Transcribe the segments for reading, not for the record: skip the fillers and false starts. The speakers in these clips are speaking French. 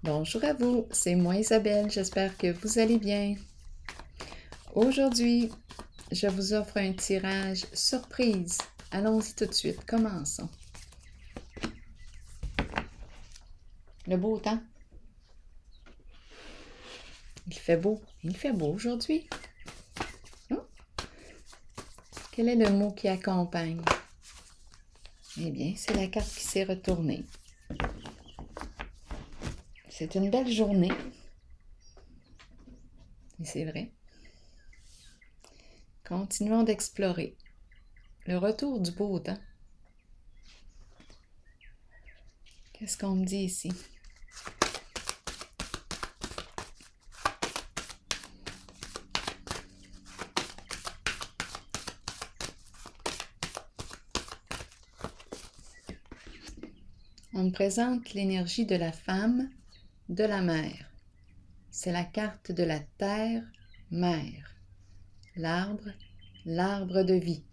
Bonjour à vous, c'est moi Isabelle, j'espère que vous allez bien. Aujourd'hui, je vous offre un tirage surprise. Allons-y tout de suite, commençons. Le beau temps. Il fait beau aujourd'hui. Oh. Quel est le mot qui accompagne? Eh bien, c'est la carte qui s'est retournée. C'est une belle journée. Et c'est vrai. Continuons d'explorer. Le retour du beau temps. Qu'est-ce qu'on me dit ici? On me présente l'énergie de la femme, de la mère. C'est la carte de la terre-mère. L'arbre, l'arbre de vie.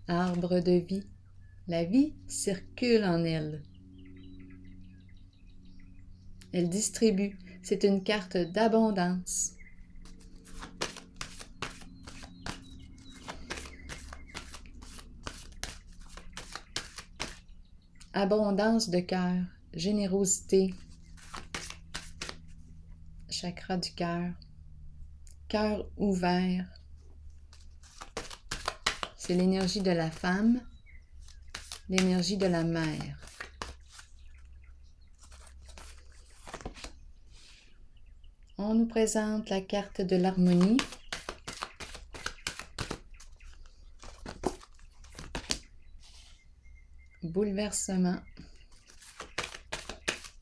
Arbre de vie, la vie circule en elle. Elle distribue, c'est une carte d'abondance. Abondance de cœur, générosité, chakra du cœur, cœur ouvert. C'est l'énergie de la femme, l'énergie de la mère. On nous présente la carte de l'harmonie. Bouleversement,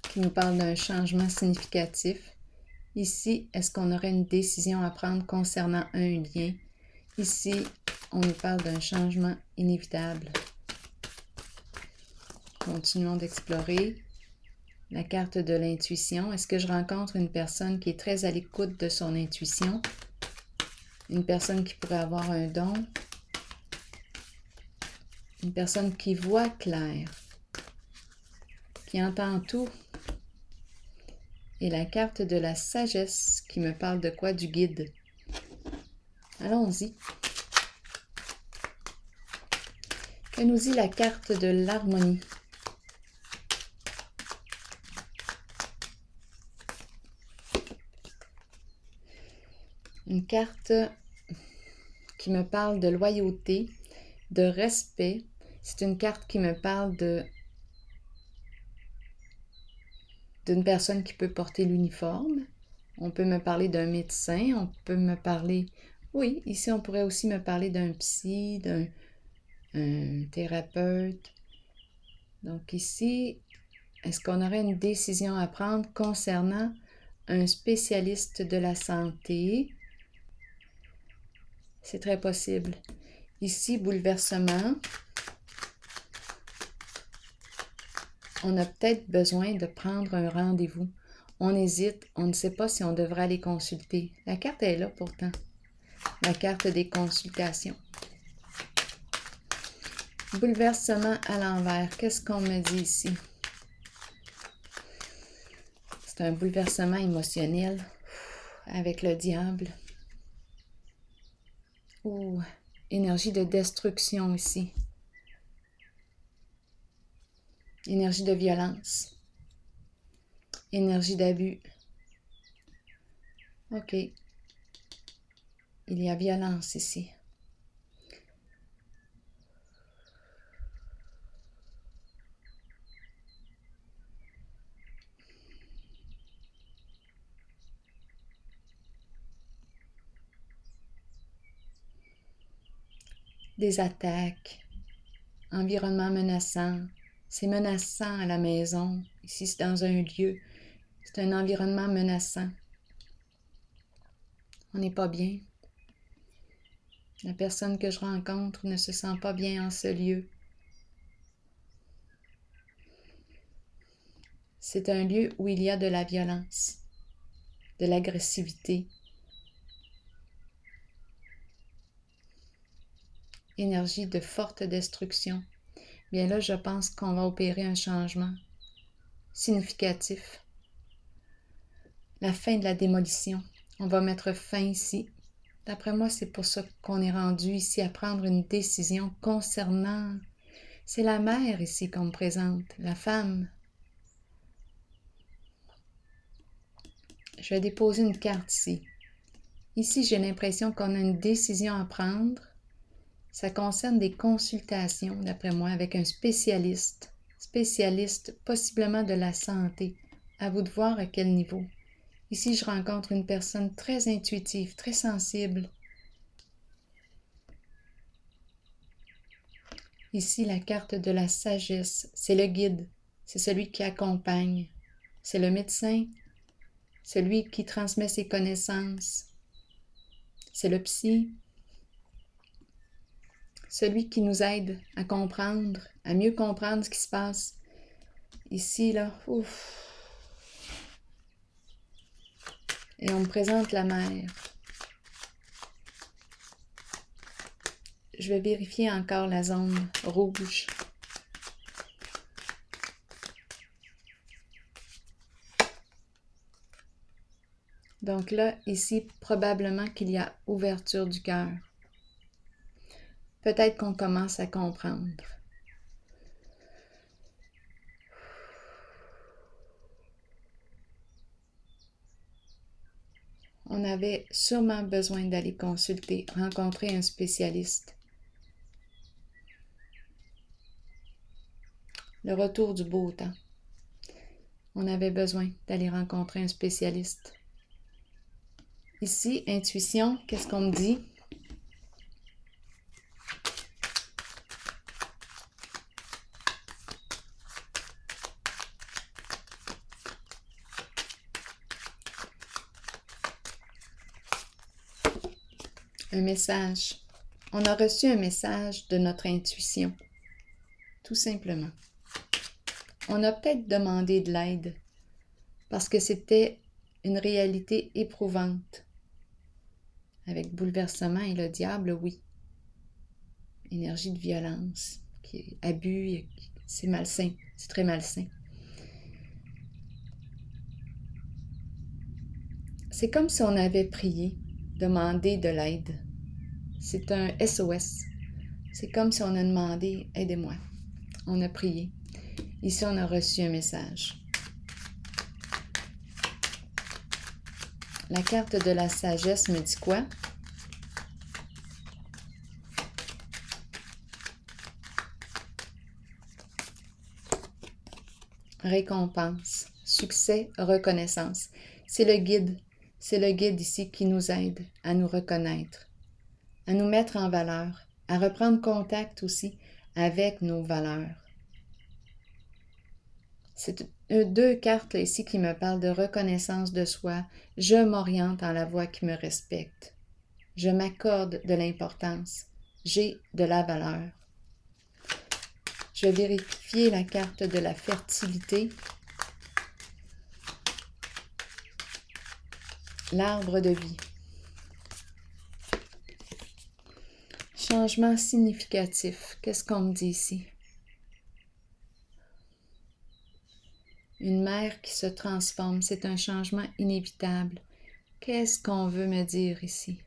qui nous parle d'un changement significatif. Ici, est-ce qu'on aurait une décision à prendre concernant un lien? Ici, on nous parle d'un changement inévitable. Continuons d'explorer. La carte de l'intuition. Est-ce que je rencontre une personne qui est très à l'écoute de son intuition? Une personne qui pourrait avoir un don? Une personne qui voit clair? Qui entend tout? Et la carte de la sagesse qui me parle de quoi? Du guide. Allons-y. Que nous dit la carte de l'harmonie? Une carte qui me parle de loyauté, de respect. C'est une carte qui me parle d'une personne qui peut porter l'uniforme. On peut me parler d'un médecin, on peut me parler... Oui, ici on pourrait aussi me parler d'un psy, d'un thérapeute. Donc ici, est-ce qu'on aurait une décision à prendre concernant un spécialiste de la santé? C'est très possible. Ici, bouleversement. On a peut-être besoin de prendre un rendez-vous. On hésite, on ne sait pas si on devrait aller consulter. La carte est là pourtant. La carte des consultations. Bouleversement à l'envers. Qu'est-ce qu'on me dit ici? C'est un bouleversement émotionnel avec le diable. Ouh, énergie de destruction ici. Énergie de violence. Énergie d'abus. OK. Il y a violence ici. Des attaques. Environnement menaçant. C'est menaçant à la maison. Ici, c'est dans un lieu. C'est un environnement menaçant. On n'est pas bien. La personne que je rencontre ne se sent pas bien en ce lieu. C'est un lieu où il y a de la violence, de l'agressivité. Énergie de forte destruction. bien là, je pense qu'on va opérer un changement significatif. La fin de la démolition. On va mettre fin ici. D'après moi, c'est pour ça qu'on est rendu ici à prendre une décision concernant... C'est la mère ici qu'on me présente, la femme. Je vais déposer une carte ici. Ici, j'ai l'impression qu'on a une décision à prendre. Ça concerne des consultations, d'après moi, avec un spécialiste possiblement de la santé. À vous de voir à quel niveau. Ici, je rencontre une personne très intuitive, très sensible. Ici, la carte de la sagesse, c'est le guide, c'est celui qui accompagne, c'est le médecin, celui qui transmet ses connaissances, c'est le psy, celui qui nous aide à comprendre, à mieux comprendre ce qui se passe. Ici, là, ouf. Et on me présente la mère. Je vais vérifier encore la zone rouge. Donc là, ici, probablement qu'il y a ouverture du cœur. Peut-être qu'on commence à comprendre. On avait sûrement besoin d'aller consulter, rencontrer un spécialiste. Le retour du beau temps. On avait besoin d'aller rencontrer un spécialiste. Ici, intuition, qu'est-ce qu'on me dit? Un message. On a reçu un message de notre intuition, tout simplement. On a peut-être demandé de l'aide parce que c'était une réalité éprouvante. Avec bouleversement et le diable, oui. Énergie de violence, abus, c'est malsain, c'est très malsain. C'est comme si on avait prié, demandé de l'aide. C'est un SOS. C'est comme si on a demandé « Aidez-moi ». On a prié. Ici, on a reçu un message. La carte de la sagesse me dit quoi? Récompense, succès, reconnaissance. C'est le guide. C'est le guide ici qui nous aide à nous reconnaître, à nous mettre en valeur, à reprendre contact aussi avec nos valeurs. C'est deux cartes là, ici qui me parlent de reconnaissance de soi. Je m'oriente en la voie qui me respecte. Je m'accorde de l'importance. J'ai de la valeur. Je vais vérifier la carte de la fertilité. L'arbre de vie. Changement significatif. Qu'est-ce qu'on me dit ici? Une mère qui se transforme, c'est un changement inévitable. Qu'est-ce qu'on veut me dire ici?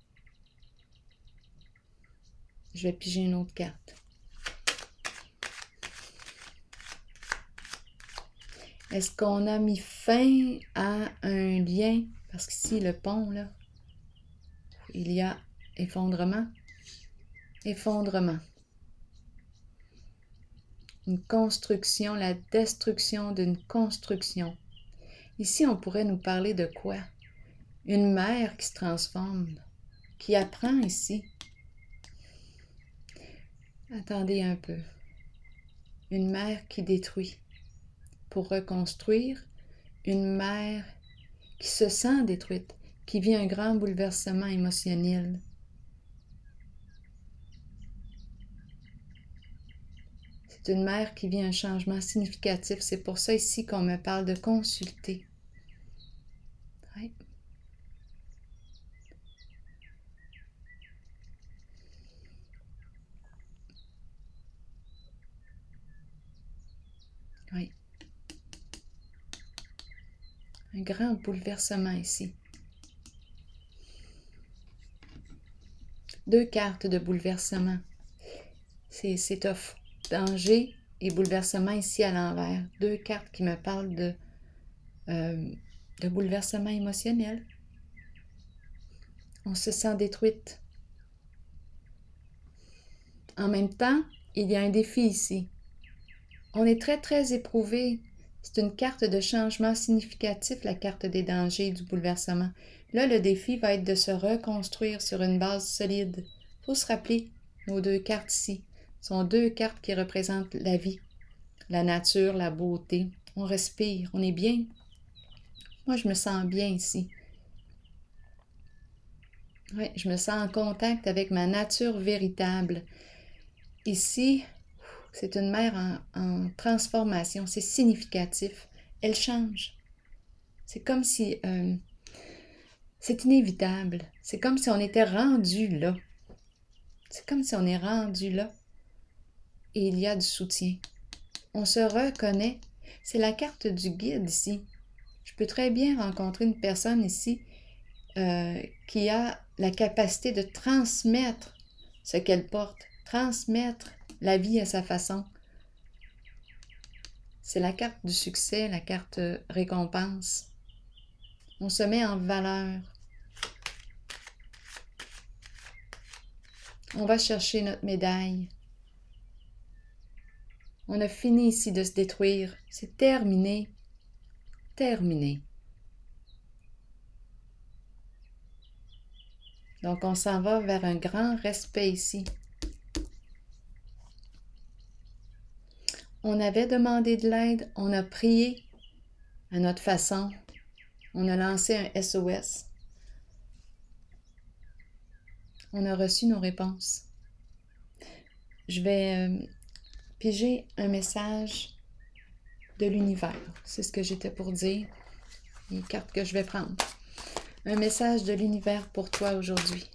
Je vais piger une autre carte. Est-ce qu'on a mis fin à un lien? Parce qu'ici, le pont, là, il y a effondrement. Effondrement. Une construction, la destruction d'une construction. Ici, on pourrait nous parler de quoi? Une mère qui se transforme, qui apprend ici. Attendez un peu. Une mère qui détruit pour reconstruire. Une mère qui se sent détruite, qui vit un grand bouleversement émotionnel. C'est une mère qui vit un changement significatif. C'est pour ça ici qu'on me parle de consulter. Ouais. Oui. Un grand bouleversement ici. 2 cartes de bouleversement. C'est tough. Danger et bouleversement ici à l'envers. 2 cartes qui me parlent de bouleversement émotionnel. On se sent détruite. En même temps, il y a un défi ici. On est très, très éprouvé. C'est une carte de changement significatif, la carte des dangers et du bouleversement. Là, le défi va être de se reconstruire sur une base solide. Il faut se rappeler, nos 2 cartes ici sont 2 cartes qui représentent la vie, la nature, la beauté. On respire, on est bien. Moi, je me sens bien ici. Oui, je me sens en contact avec ma nature véritable. Ici, c'est une mère en transformation, c'est significatif. Elle change. C'est comme si... c'est inévitable. C'est comme si on était rendu là. C'est comme si on est rendu là. Et il y a du soutien. On se reconnaît. C'est la carte du guide ici. Je peux très bien rencontrer une personne ici qui a la capacité de transmettre ce qu'elle porte, transmettre la vie à sa façon. C'est la carte du succès, la carte récompense. On se met en valeur. On va chercher notre médaille. On a fini ici de se détruire. C'est terminé. Terminé. Donc, on s'en va vers un grand respect ici. On avait demandé de l'aide, on a prié à notre façon. On a lancé un SOS. On a reçu nos réponses. Je vais piger un message de l'univers. C'est ce que j'étais pour dire. Les cartes que je vais prendre. Un message de l'univers pour toi aujourd'hui.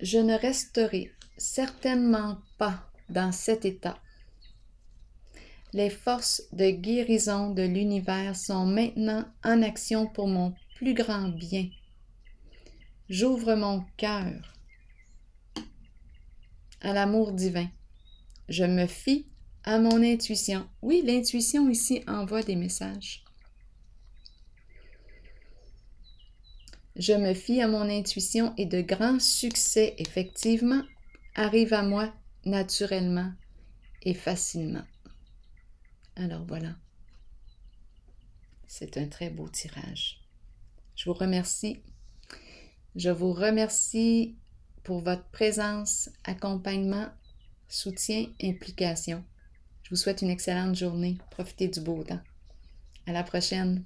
Je ne resterai certainement pas dans cet état. Les forces de guérison de l'univers sont maintenant en action pour mon plus grand bien. J'ouvre mon cœur à l'amour divin. Je me fie à mon intuition. Oui, l'intuition ici envoie des messages. Je me fie à mon intuition et de grands succès, effectivement, arrivent à moi naturellement et facilement. Alors voilà, c'est un très beau tirage. Je vous remercie. Je vous remercie pour votre présence, accompagnement, soutien, implication. Je vous souhaite une excellente journée. Profitez du beau temps. À la prochaine.